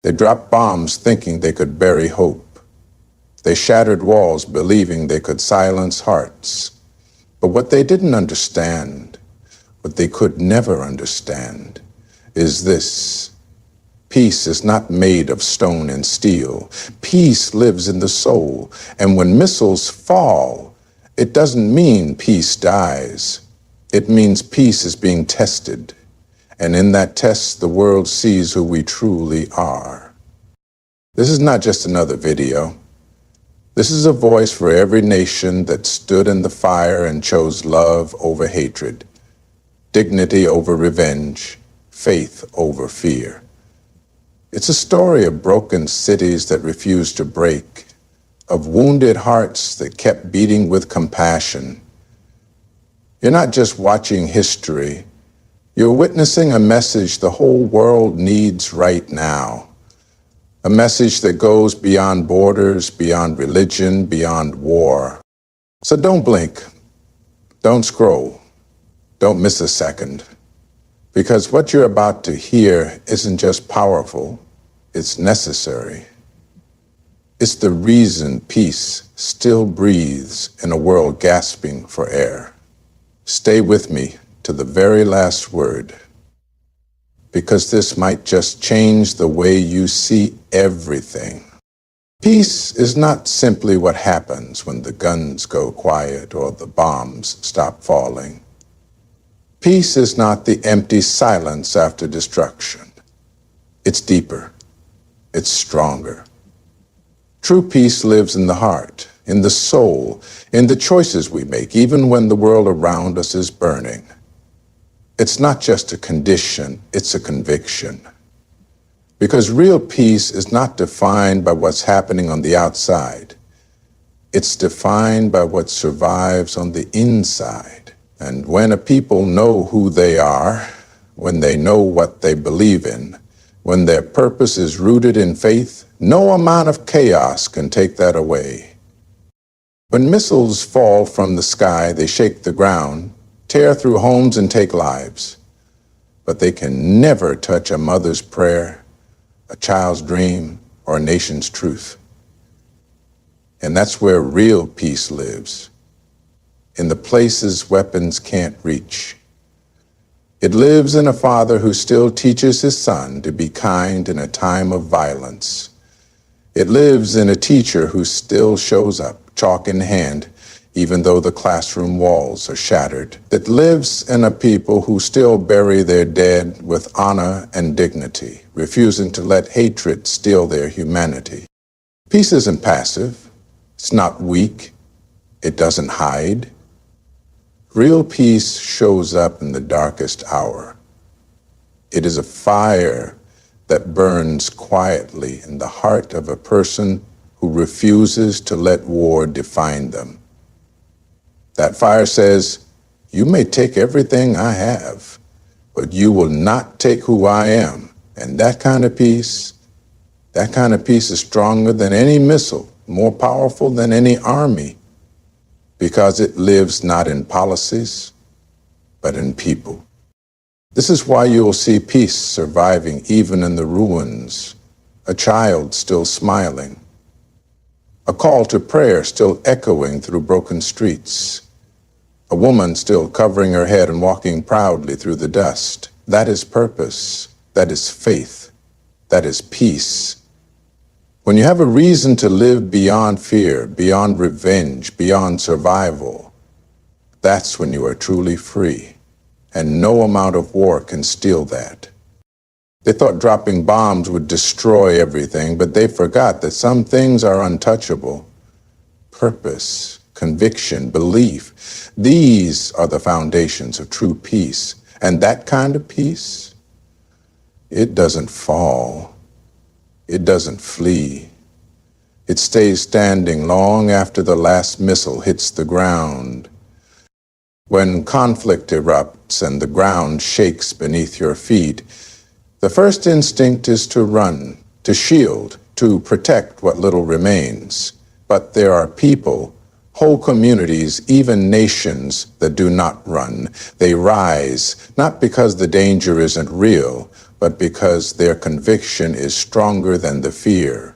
They dropped bombs thinking they could bury hope. They shattered walls believing they could silence hearts. But what they didn't understand, what they could never understand, is this. Peace is not made of stone and steel. Peace lives in the soul. And when missiles fall, it doesn't mean peace dies. It means peace is being tested. And in that test, the world sees who we truly are. This is not just another video. This is a voice for every nation that stood in the fire and chose love over hatred, dignity over revenge, faith over fear. It's a story of broken cities that refused to break, of wounded hearts that kept beating with compassion. You're not just watching history. You're witnessing a message the whole world needs right now. A message that goes beyond borders, beyond religion, beyond war. So don't blink. Don't scroll. Don't miss a second. Because what you're about to hear isn't just powerful, it's necessary. It's the reason peace still breathes in a world gasping for air. Stay with me to the very last word, because this might just change the way you see everything. Peace is not simply what happens when the guns go quiet or the bombs stop falling. Peace is not the empty silence after destruction. It's deeper. It's stronger. True peace lives in the heart, in the soul, in the choices we make, even when the world around us is burning. It's not just a condition, it's a conviction. Because real peace is not defined by what's happening on the outside. It's defined by what survives on the inside. And when a people know who they are, when they know what they believe in, when their purpose is rooted in faith, no amount of chaos can take that away. When missiles fall from the sky, they shake the ground, tear through homes and take lives. But they can never touch a mother's prayer, a child's dream, or a nation's truth. And that's where real peace lives, in the places weapons can't reach. It lives in a father who still teaches his son to be kind in a time of violence. It lives in a teacher who still shows up, chalk in hand, even though the classroom walls are shattered. It lives in a people who still bury their dead with honor and dignity, refusing to let hatred steal their humanity. Peace isn't passive. It's not weak. It doesn't hide. Real peace shows up in the darkest hour. It is a fire that burns quietly in the heart of a person who refuses to let war define them. That fire says, you may take everything I have, but you will not take who I am. And that kind of peace is stronger than any missile, more powerful than any army, because it lives not in policies, but in people. This is why you will see peace surviving even in the ruins, a child still smiling, a call to prayer still echoing through broken streets, a woman still covering her head and walking proudly through the dust. That is purpose. That is faith. That is peace. When you have a reason to live beyond fear, beyond revenge, beyond survival, that's when you are truly free. And no amount of war can steal that. They thought dropping bombs would destroy everything, but they forgot that some things are untouchable. Purpose, conviction, belief. These are the foundations of true peace. And that kind of peace, it doesn't fall. It doesn't flee. It stays standing long after the last missile hits the ground. When conflict erupts and the ground shakes beneath your feet, the first instinct is to run, to shield, to protect what little remains. But there are people, whole communities, even nations that do not run. They rise, not because the danger isn't real, but because their conviction is stronger than the fear.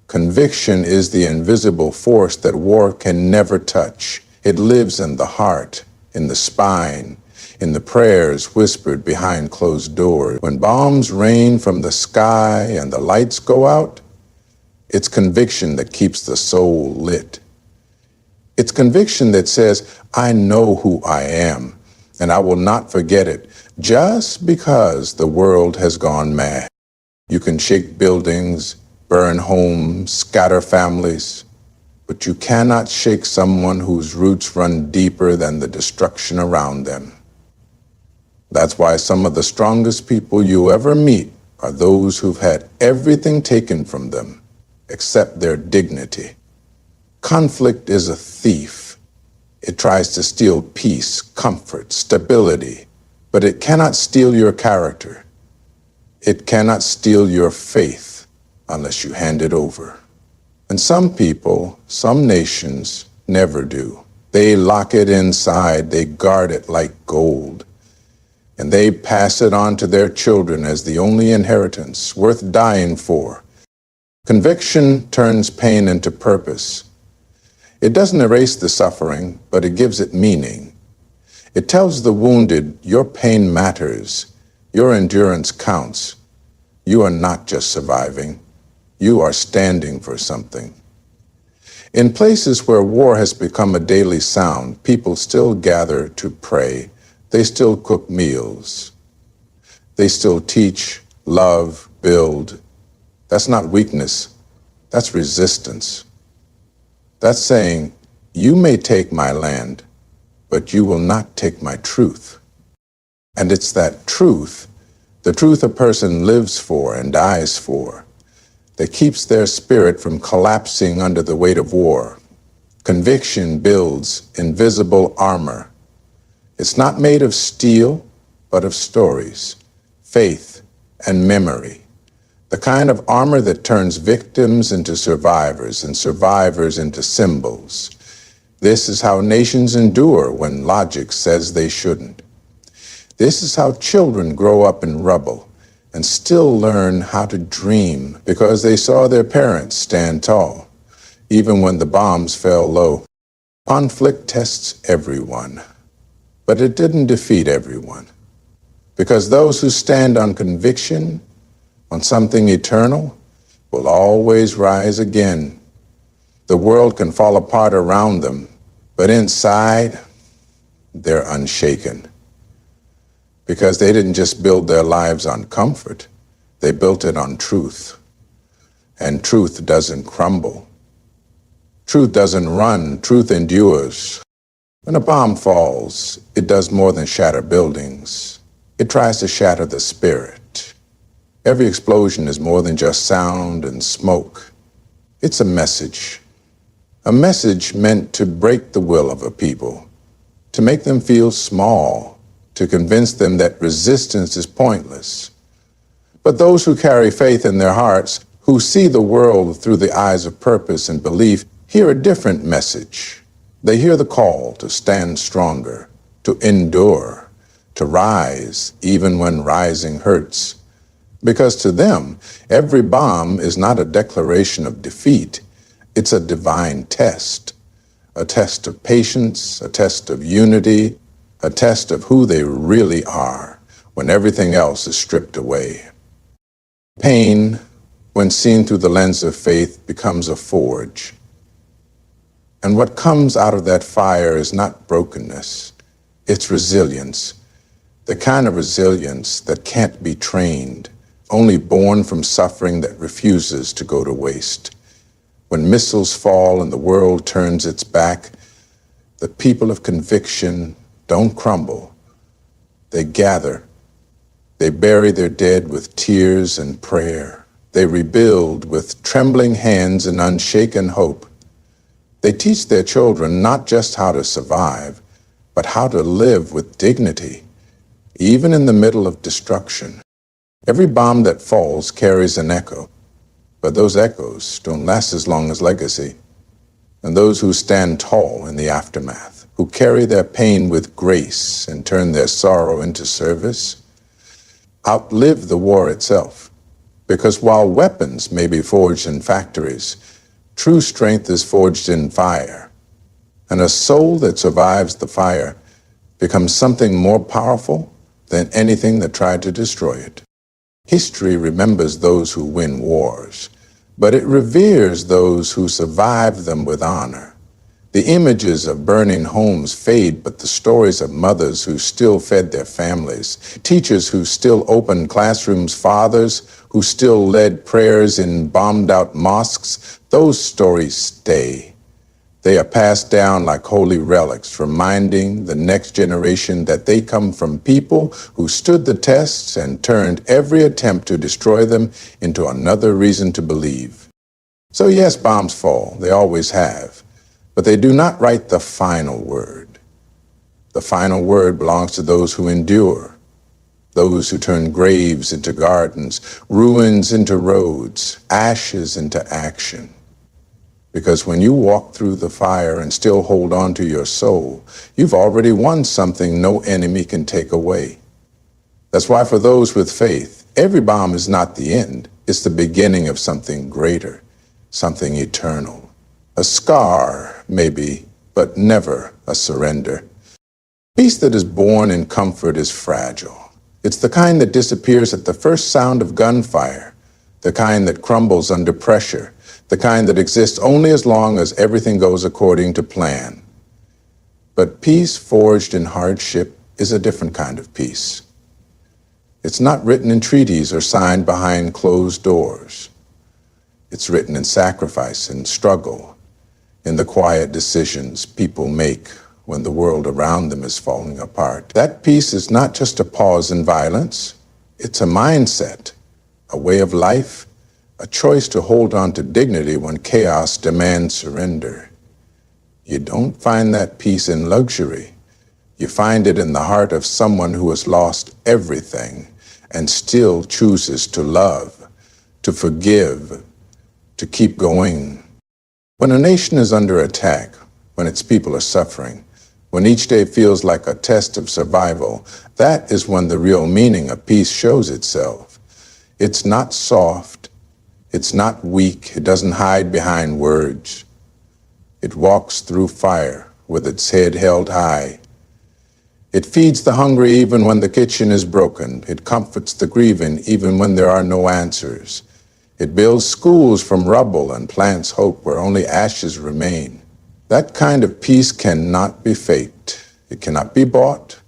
Conviction is the invisible force that war can never touch. It lives in the heart, in the spine, in the prayers whispered behind closed doors. When bombs rain from the sky and the lights go out, it's conviction that keeps the soul lit. It's conviction that says, I know who I am, and I will not forget it, just because the world has gone mad. You can shake buildings, burn homes, scatter families, but you cannot shake someone whose roots run deeper than the destruction around them. That's why some of the strongest people you ever meet are those who've had everything taken from them, except their dignity. Conflict is a thief. It tries to steal peace, comfort, stability, but it cannot steal your character. It cannot steal your faith unless you hand it over. And some people, some nations, never do. They lock it inside, they guard it like gold, and they pass it on to their children as the only inheritance worth dying for. Conviction turns pain into purpose. It doesn't erase the suffering, but it gives it meaning. It tells the wounded, your pain matters, your endurance counts. You are not just surviving, you are standing for something. In places where war has become a daily sound, people still gather to pray. They still cook meals. They still teach, love, build. That's not weakness, that's resistance. That's saying, you may take my land, but you will not take my truth. And it's that truth, the truth a person lives for and dies for, that keeps their spirit from collapsing under the weight of war. Conviction builds invisible armor. It's not made of steel, but of stories, faith, and memory. The kind of armor that turns victims into survivors and survivors into symbols. This is how nations endure when logic says they shouldn't. This is how children grow up in rubble and still learn how to dream because they saw their parents stand tall, even when the bombs fell low. Conflict tests everyone, but it didn't defeat everyone. Because those who stand on conviction, on something eternal, will always rise again. The world can fall apart around them, but inside, they're unshaken. Because they didn't just build their lives on comfort, they built it on truth. And truth doesn't crumble. Truth doesn't run, truth endures. When a bomb falls, it does more than shatter buildings. It tries to shatter the spirit. Every explosion is more than just sound and smoke. It's a message meant to break the will of a people, to make them feel small, to convince them that resistance is pointless. But those who carry faith in their hearts, who see the world through the eyes of purpose and belief, hear a different message. They hear the call to stand stronger, to endure, to rise even when rising hurts. Because to them, every bomb is not a declaration of defeat. It's a divine test. A test of patience, a test of unity, a test of who they really are when everything else is stripped away. Pain, when seen through the lens of faith, becomes a forge. And what comes out of that fire is not brokenness, it's resilience. The kind of resilience that can't be trained, only born from suffering that refuses to go to waste. When missiles fall and the world turns its back, the people of conviction don't crumble. They gather. They bury their dead with tears and prayer. They rebuild with trembling hands and unshaken hope. They teach their children not just how to survive, but how to live with dignity, even in the middle of destruction. Every bomb that falls carries an echo, but those echoes don't last as long as legacy. And those who stand tall in the aftermath, who carry their pain with grace and turn their sorrow into service, outlive the war itself. Because while weapons may be forged in factories, true strength is forged in fire. And a soul that survives the fire becomes something more powerful than anything that tried to destroy it. History remembers those who win wars, but it reveres those who survive them with honor. The images of burning homes fade, but the stories of mothers who still fed their families, teachers who still opened classrooms, fathers who still led prayers in bombed-out mosques, those stories stay. They are passed down like holy relics, reminding the next generation that they come from people who stood the tests and turned every attempt to destroy them into another reason to believe. So yes, bombs fall, they always have. But they do not write the final word. The final word belongs to those who endure, those who turn graves into gardens, ruins into roads, ashes into action. Because when you walk through the fire and still hold on to your soul, you've already won something no enemy can take away. That's why for those with faith, every bomb is not the end. It's the beginning of something greater, something eternal. A scar, maybe, but never a surrender. Peace that is born in comfort is fragile. It's the kind that disappears at the first sound of gunfire, the kind that crumbles under pressure, the kind that exists only as long as everything goes according to plan. But peace forged in hardship is a different kind of peace. It's not written in treaties or signed behind closed doors. It's written in sacrifice and struggle, in the quiet decisions people make when the world around them is falling apart. That peace is not just a pause in violence. It's a mindset, a way of life, a choice to hold on to dignity when chaos demands surrender. You don't find that peace in luxury. You find it in the heart of someone who has lost everything and still chooses to love, to forgive, to keep going. When a nation is under attack, when its people are suffering, when each day feels like a test of survival, that is when the real meaning of peace shows itself. It's not soft, it's not weak, it doesn't hide behind words. It walks through fire with its head held high. It feeds the hungry even when the kitchen is broken. It comforts the grieving even when there are no answers. It builds schools from rubble and plants hope where only ashes remain. That kind of peace cannot be faked. It cannot be bought.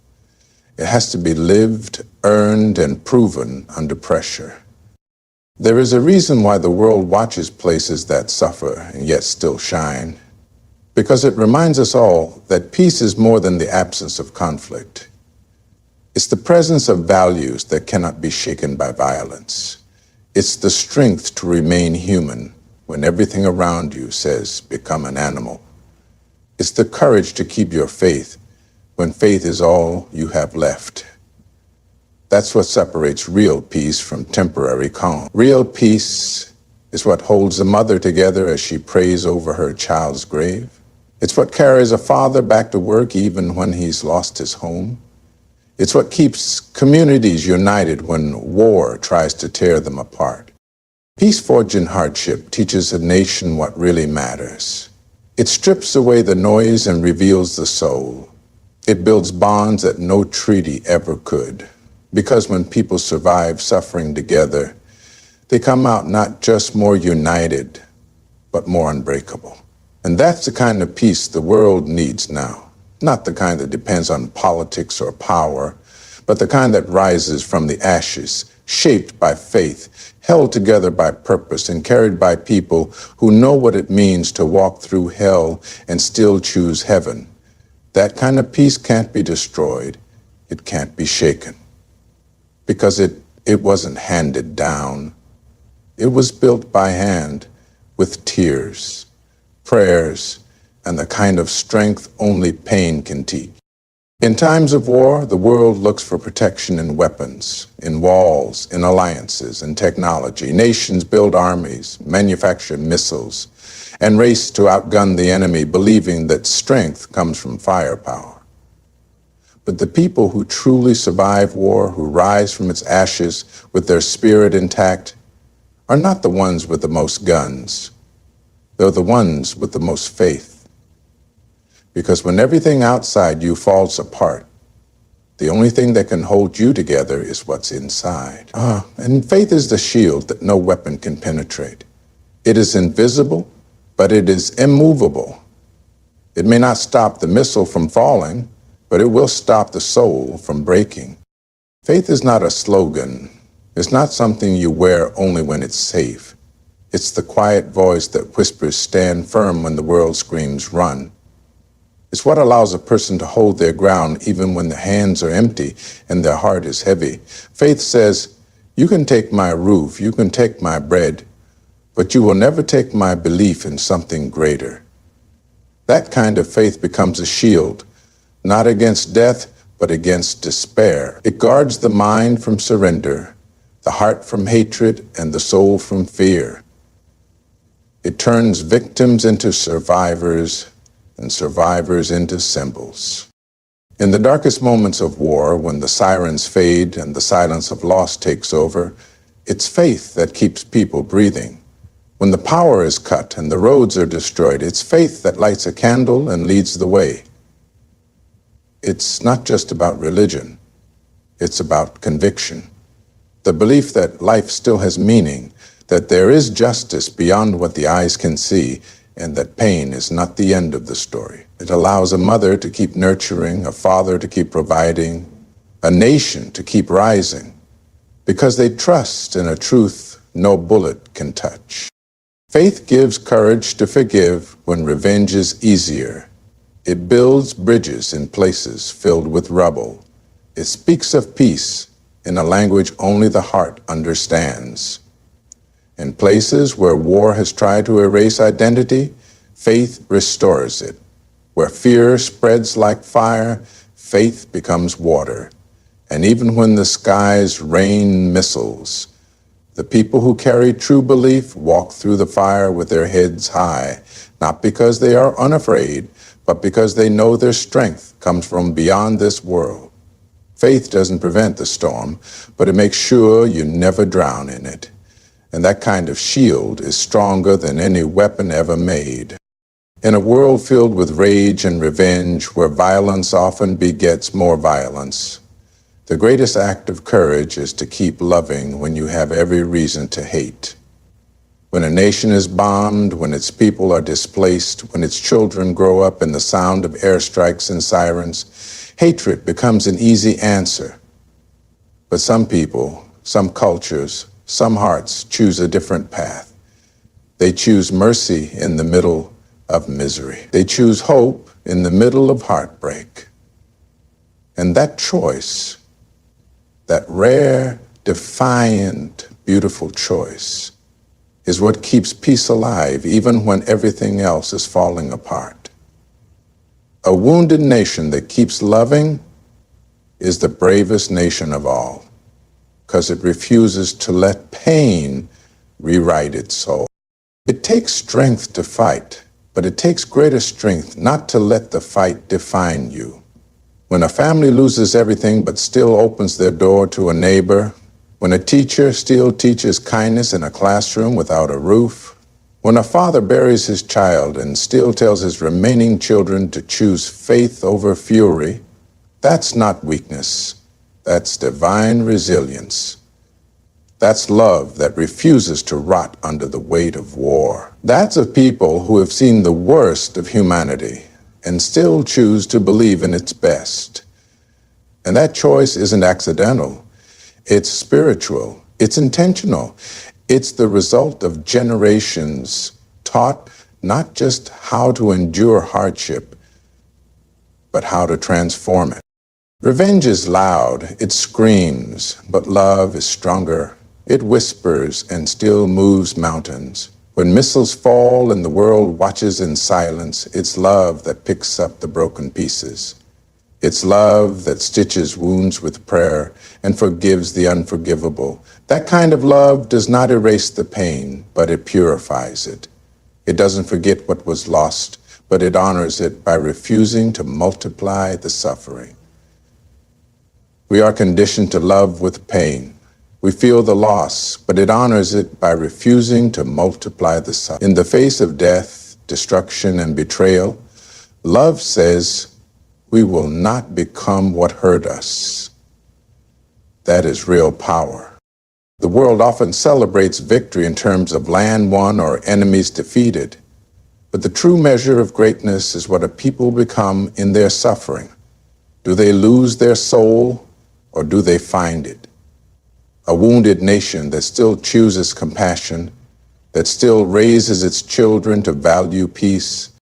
It has to be lived, earned, and proven under pressure. There is a reason why the world watches places that suffer and yet still shine. Because it reminds us all that peace is more than the absence of conflict. It's the presence of values that cannot be shaken by violence. It's the strength to remain human when everything around you says, become an animal. It's the courage to keep your faith when faith is all you have left. That's what separates real peace from temporary calm. Real peace is what holds a mother together as she prays over her child's grave. It's what carries a father back to work even when he's lost his home. It's what keeps communities united when war tries to tear them apart. Peace forged in hardship teaches a nation what really matters. It strips away the noise and reveals the soul. It builds bonds that no treaty ever could. Because when people survive suffering together, they come out not just more united, but more unbreakable. And that's the kind of peace the world needs now. Not the kind that depends on politics or power, but the kind that rises from the ashes, shaped by faith, held together by purpose, and carried by people who know what it means to walk through hell and still choose heaven. That kind of peace can't be destroyed. It can't be shaken. Because it wasn't handed down. It was built by hand with tears, prayers, and the kind of strength only pain can teach. In times of war, the world looks for protection in weapons, in walls, in alliances, in technology. Nations build armies, manufacture missiles, and race to outgun the enemy, believing that strength comes from firepower. But the people who truly survive war, who rise from its ashes with their spirit intact, are not the ones with the most guns. They're the ones with the most faith. Because when everything outside you falls apart, the only thing that can hold you together is what's inside. And faith is the shield that no weapon can penetrate. It is invisible, but it is immovable. It may not stop the missile from falling, but it will stop the soul from breaking. Faith is not a slogan. It's not something you wear only when it's safe. It's the quiet voice that whispers, "Stand firm," when the world screams, "Run." It's what allows a person to hold their ground even when their hands are empty and their heart is heavy. Faith says, "You can take my roof, you can take my bread, but you will never take my belief in something greater." That kind of faith becomes a shield, not against death, but against despair. It guards the mind from surrender, the heart from hatred, and the soul from fear. It turns victims into survivors and survivors into symbols. In the darkest moments of war, when the sirens fade and the silence of loss takes over, it's faith that keeps people breathing. When the power is cut and the roads are destroyed, it's faith that lights a candle and leads the way. It's not just about religion. It's about conviction. The belief that life still has meaning, that there is justice beyond what the eyes can see, and that pain is not the end of the story. It allows a mother to keep nurturing, a father to keep providing, a nation to keep rising, because they trust in a truth no bullet can touch. Faith gives courage to forgive when revenge is easier. It builds bridges in places filled with rubble. It speaks of peace in a language only the heart understands. In places where war has tried to erase identity, faith restores it. Where fear spreads like fire, faith becomes water. And even when the skies rain missiles, the people who carry true belief walk through the fire with their heads high, not because they are unafraid, but because they know their strength comes from beyond this world. Faith doesn't prevent the storm, but it makes sure you never drown in it. And that kind of shield is stronger than any weapon ever made. In a world filled with rage and revenge, where violence often begets more violence, the greatest act of courage is to keep loving when you have every reason to hate. When a nation is bombed, when its people are displaced, when its children grow up in the sound of airstrikes and sirens, hatred becomes an easy answer. But some people, some cultures, some hearts choose a different path. They choose mercy in the middle of misery. They choose hope in the middle of heartbreak. And that choice, that rare, defiant, beautiful choice, is what keeps peace alive even when everything else is falling apart. A wounded nation that keeps loving is the bravest nation of all, because it refuses to let pain rewrite its soul. It takes strength to fight, but it takes greater strength not to let the fight define you. When a family loses everything but still opens their door to a neighbor, when a teacher still teaches kindness in a classroom without a roof, when a father buries his child and still tells his remaining children to choose faith over fury, that's not weakness. That's divine resilience. That's love that refuses to rot under the weight of war. That's of people who have seen the worst of humanity and still choose to believe in its best. And that choice isn't accidental. It's spiritual. It's intentional. It's the result of generations taught not just how to endure hardship, but how to transform it. Revenge is loud, it screams, but love is stronger. It whispers and still moves mountains. When missiles fall and the world watches in silence, it's love that picks up the broken pieces. It's love that stitches wounds with prayer and forgives the unforgivable. That kind of love does not erase the pain, but it purifies it. It doesn't forget what was lost, but it honors it by refusing to multiply the suffering. We are conditioned to love with pain. We feel the loss, but it honors it by refusing to multiply the suffering. In the face of death, destruction, and betrayal, love says, we will not become what hurt us. That is real power. The world often celebrates victory in terms of land won or enemies defeated. But the true measure of greatness is what a people become in their suffering. Do they lose their soul, or do they find it? A wounded nation that still chooses compassion, that still raises its children to value peace,